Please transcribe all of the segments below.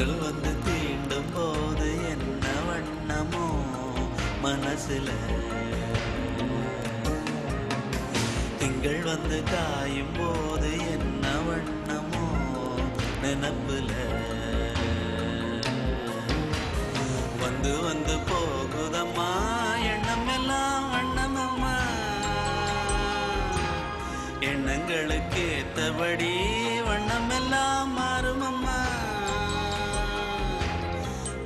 தென்றல் வந்து தீண்டும் போது என்ன வண்ணமோ மனசுல, திங்கள் வந்து காயும் போது என்ன வண்ணமோ நினப்புல, வந்து வந்து போகுதம்மா எண்ணம் எல்லாம் வண்ணமம்மா, எண்ணங்களுக்கு ஏத்தபடி வண்ணம் எல்லாம் மாறுமம்மா.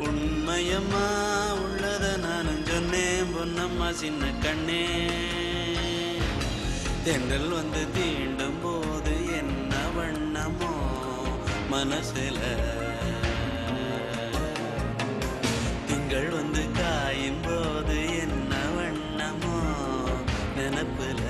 உண்மையம்மா உள்ளத நானும் சொன்னேன் பொன்னம்மா சின்ன கண்ணே, தென்றல் வந்து தீண்டும் போது என்ன வண்ணமோ மனசுல, திங்கள் வந்து காயும் போது என்ன வண்ணமோ நினப்புல.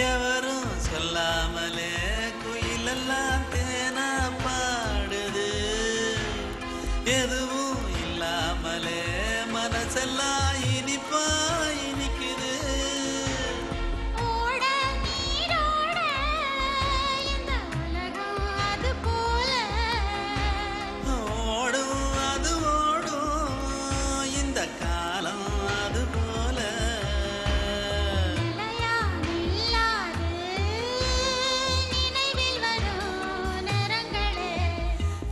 எவரும் சொல்லாமலே குயிலெல்லாம் தேனா பாடுது, எதுவும் இல்லாமலே மனசெல்லாம் இனிப்பா இனிக்குது. ஓடும் அது ஓடும் இந்த காலம் அது போல,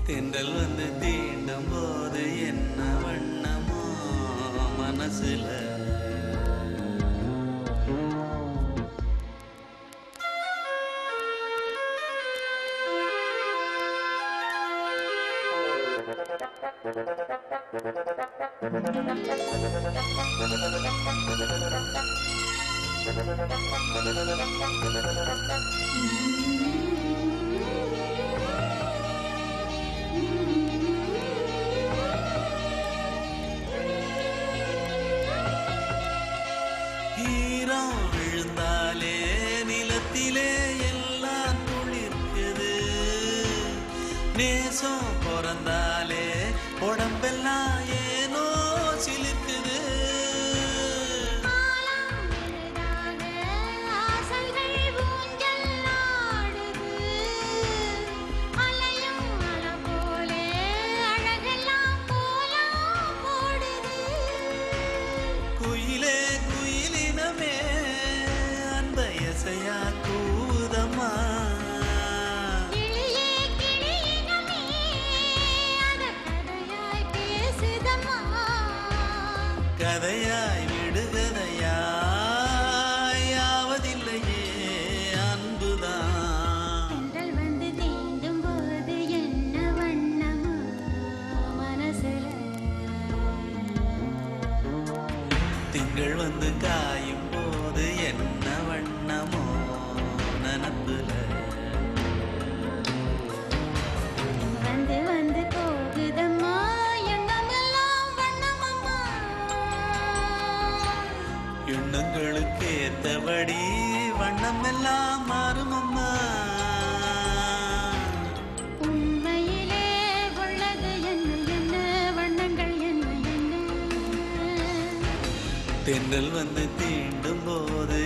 தென்றல் வந்து தீண்டும் போது என்ன வண்ணமோ மனசுல. ஈரம் விழுந்தாலே நிலத்திலே எல்லாம் குளிர்க்குது, நேசம் பிறந்தாலே உடம்பெல்லாம் ஏனோ சிலிர்க்குது. குயிலே குயிலினமே அன்பயசையா கூதம்மா, கதையாய் விடுகதையாய் ஆவதில்லையே அன்புதான். தென்றல் வந்து தீண்டும் போது என்ன வண்ணமோ மனசுல, திங்கள் வந்து காயும் போது என்ன வண்ணமோ நினப்புல, வந்து வந்து போகுதம்மா எண்ணமெல்லாம் வண்ணமம்மா, எண்ணங்களுக்கு ஏத்தபடி வண்ணம் எல்லாம் மாறுமம்மா. உண்மையிலே உள்ளது என்ன என்ன வண்ணங்கள் என்ன என்ன, தென்றல் வந்து தீண்டும் போது